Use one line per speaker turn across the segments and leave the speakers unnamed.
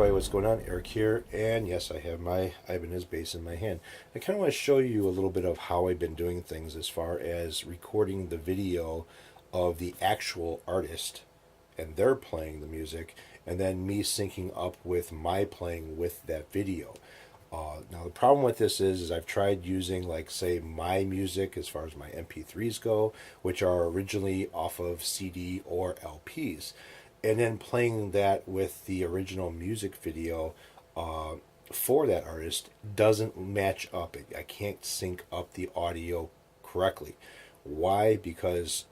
everybody, what's going on? Eric here, and yes, I have my Ibanez bass in my hand. I kind of want to show you a little bit of how I've been doing things as far as recording the video of the actual artist and they're playing the music, and then me syncing up with my playing with that video. Now the problem with this is I've tried using, like, say, my music as far as my MP3s go, which are originally off of CD or LPs, and then playing that with the original music video for that artist doesn't match up. I can't sync up the audio correctly. Why? Because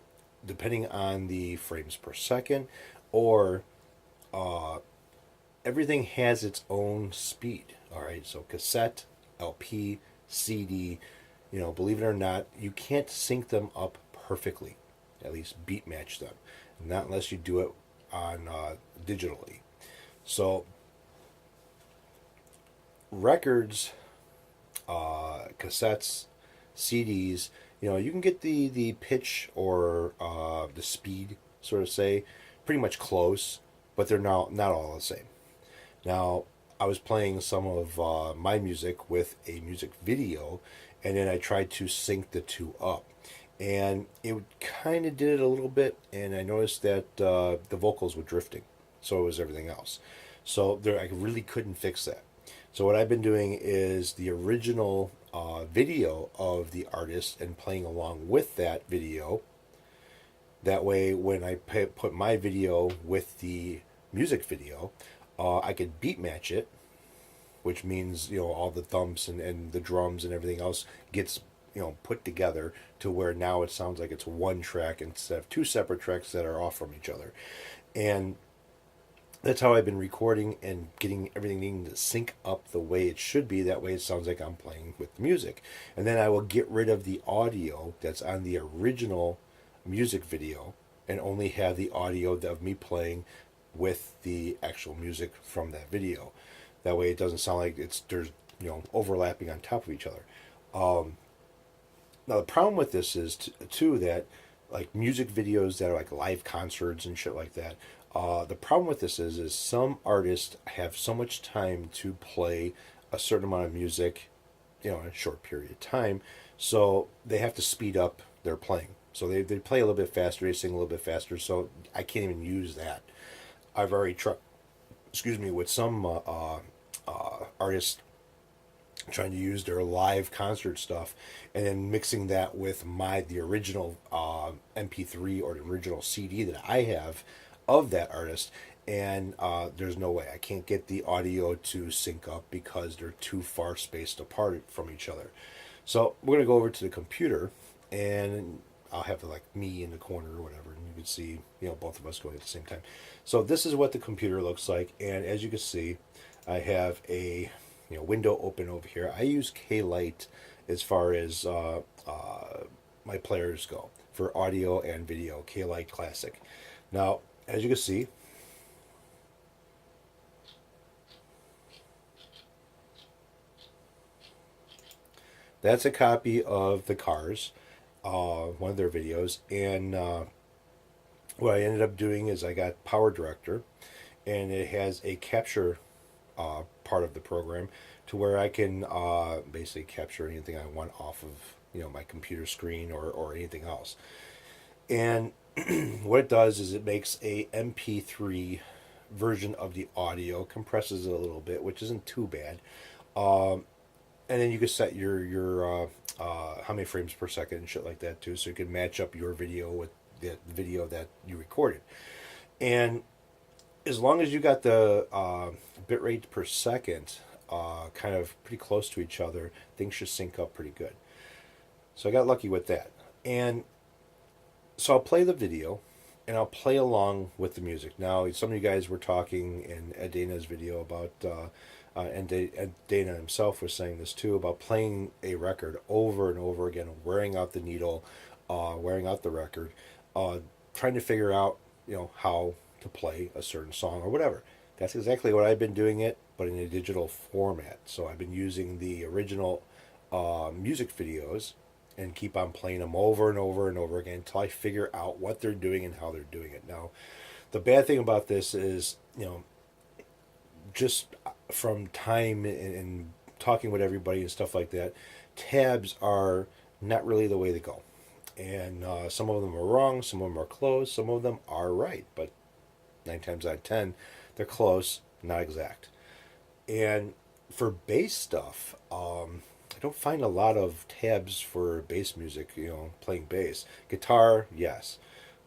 depending on the frames per second, or everything has its own speed. All right, so cassette, LP, CD, believe it or not, you can't sync them up perfectly, at least beat match them, not unless you do it on digitally. So records, cassettes, CDs, you can get the pitch or the speed, sort of say, pretty much close, but they're not all the same. Now, I was playing some of my music with a music video, and then I tried to sync the two up. And it kind of did it a little bit, and I noticed that the vocals were drifting. So was everything else. So there, I really couldn't fix that. So what I've been doing is the original video of the artist and playing along with that video. That way, when I put my video with the music video, I could beat match it, which means all the thumps and the drums and everything else gets put together to where now it sounds like it's one track instead of two separate tracks that are off from each other. And that's how I've been recording and getting everything needing to sync up the way it should be. That way it sounds like I'm playing with the music. And then I will get rid of the audio that's on the original music video and only have the audio of me playing with the actual music from that video. That way it doesn't sound like there's overlapping on top of each other. Now the problem with this is too that, like, music videos that are like live concerts and shit like that. The problem with this is some artists have so much time to play a certain amount of music, in a short period of time, so they have to speed up their playing. So they play a little bit faster, they sing a little bit faster. So I can't even use that. I've already tried, with some artists trying to use their live concert stuff and then mixing that with the original MP3 or the original CD that I have of that artist, and there's no way I can't get the audio to sync up because they're too far spaced apart from each other. So we're gonna go over to the computer, and I'll have me in the corner or whatever, and you can see both of us going at the same time. So this is what the computer looks like, and as you can see, I have a window open over here. I use K-Lite as far as my players go for audio and video. K-Lite Classic. Now, as you can see, that's a copy of the Cars, one of their videos, and what I ended up doing is I got Power Director, and it has a capture part of the program to where I can basically capture anything I want off of my computer screen or anything else. And what it does is it makes a MP3 version of the audio, compresses it a little bit, which isn't too bad. And then you can set your how many frames per second and shit like that too, so you can match up your video with the video that you recorded. And as long as you got the bit rate per second kind of pretty close to each other, things should sync up pretty good. So I got lucky with that. And so I'll play the video and I'll play along with the music. Now, some of you guys were talking in Ed Dana's video about, and Ed Dana himself was saying this too, about playing a record over and over again, wearing out the needle, wearing out the record, trying to figure out, how to play a certain song or whatever. That's exactly what I've been doing it, but in a digital format. So I've been using the original music videos and keep on playing them over and over and over again until I figure out what they're doing and how they're doing it. Now, the bad thing about this is, just from time and talking with everybody and stuff like that, tabs are not really the way to go. And some of them are wrong, some of them are close, some of them are right, but 9 times out of 10, they're close, not exact. And for bass stuff, I don't find a lot of tabs for bass music, playing bass. Guitar, yes,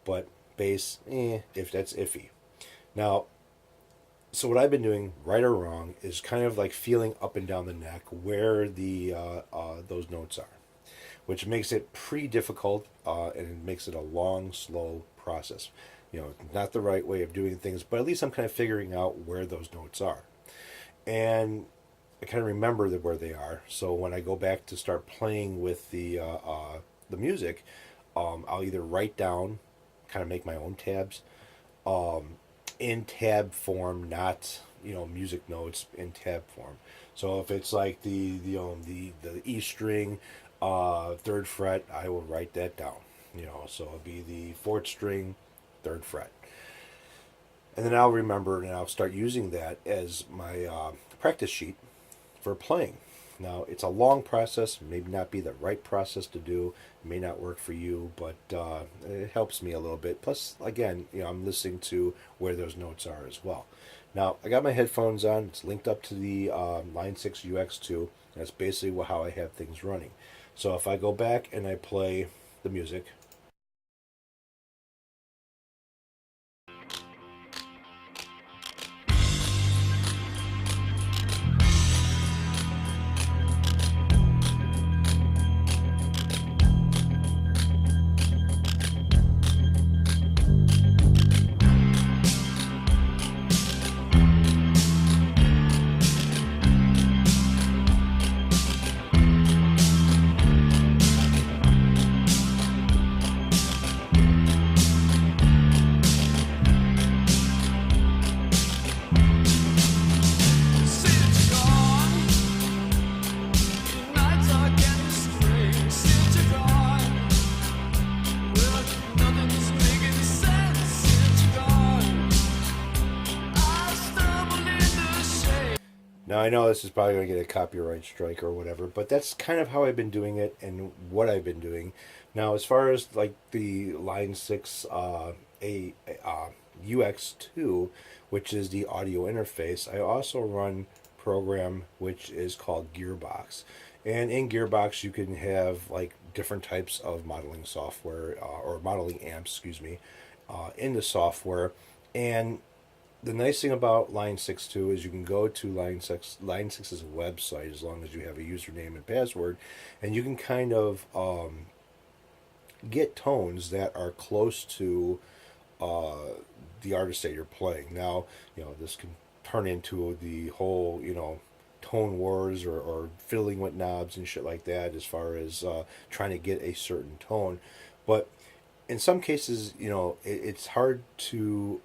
but bass, if that's iffy. Now, so what I've been doing, right or wrong, is kind of like feeling up and down the neck where the those notes are, which makes it pretty difficult, and it makes it a long, slow process. Not the right way of doing things, but at least I'm kind of figuring out where those notes are, and I kind of remember where they are. So when I go back to start playing with the music, I'll either write down, kind of make my own tabs, in tab form, not music notes in tab form. So if it's like the E string, third fret, I will write that down. So it'll be the fourth string, third fret, and then I'll remember and I'll start using that as my practice sheet for playing. Now, it's a long process, maybe not be the right process to do, it may not work for you, but it helps me a little bit. Plus, again, I'm listening to where those notes are as well. Now, I got my headphones on, it's linked up to the Line 6 UX2, and that's basically how I have things running. So if I go back and I play the music, now I know this is probably going to get a copyright strike or whatever, but that's kind of how I've been doing it and what I've been doing. Now, as far as like the Line 6 UX2, which is the audio interface, I also run program which is called Gearbox. And in Gearbox, you can have like different types of modeling software, or modeling amps, excuse me, in the software. And the nice thing about Line 6 too is you can go to Line 6's website as long as you have a username and password, and you can kind of get tones that are close to the artist that you're playing. Now, this can turn into the whole, tone wars, or fiddling with knobs and shit like that as far as trying to get a certain tone. But in some cases, it's hard to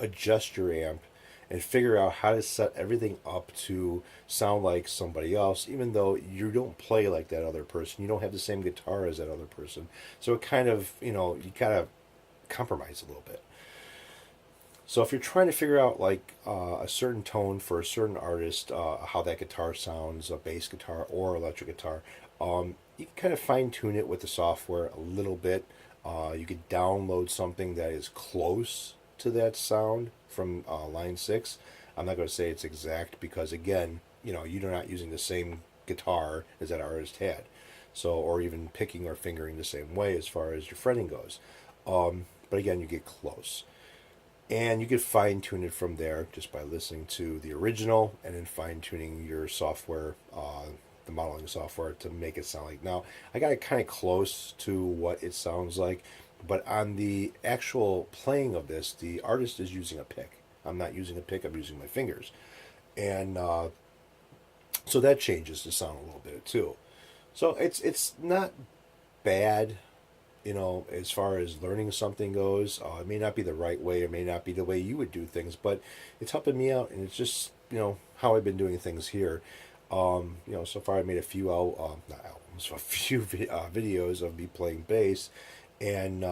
adjust your amp and figure out how to set everything up to sound like somebody else, even though you don't play like that other person. You don't have the same guitar as that other person. So it kind of, you gotta compromise a little bit. So if you're trying to figure out like a certain tone for a certain artist, how that guitar sounds, a bass guitar or electric guitar, you can kind of fine tune it with the software a little bit. You could download something that is close to that sound from Line 6. I'm not going to say it's exact because, again, you're not using the same guitar as that artist had. So, or even picking or fingering the same way as far as your fretting goes. But again, you get close. And you can fine tune it from there just by listening to the original and then fine tuning your software, the modeling software, to make it sound like. Now, I got it kind of close to what it sounds like, but on the actual playing of this, the artist is using a pick. I'm not using a pick, I'm using my fingers. And so that changes the sound a little bit too. So it's not bad, as far as learning something goes. It may not be the right way, it may not be the way you would do things, but it's helping me out, and it's just, how I've been doing things here. So far I made a few not albums, a few videos of me playing bass, and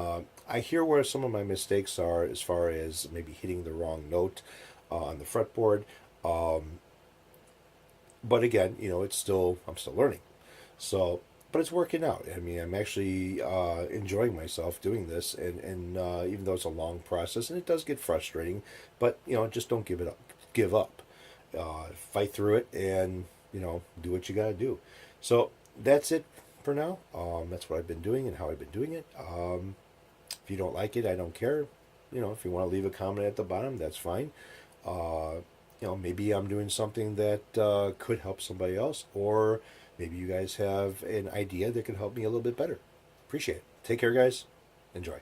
I hear where some of my mistakes are as far as maybe hitting the wrong note. on the fretboard. But again, I'm still learning. So, but it's working out. I mean, I'm actually enjoying myself doing this, and even though it's a long process and it does get frustrating, but just don't give it up. Give up. Fight through it, and do what you got to do. So that's it for now. That's what I've been doing and how I've been doing it. If you don't like it, I don't care. If you want to leave a comment at the bottom, that's fine. Uh, maybe I'm doing something that could help somebody else, or maybe you guys have an idea that could help me a little bit better. Appreciate it. Take care, guys. Enjoy.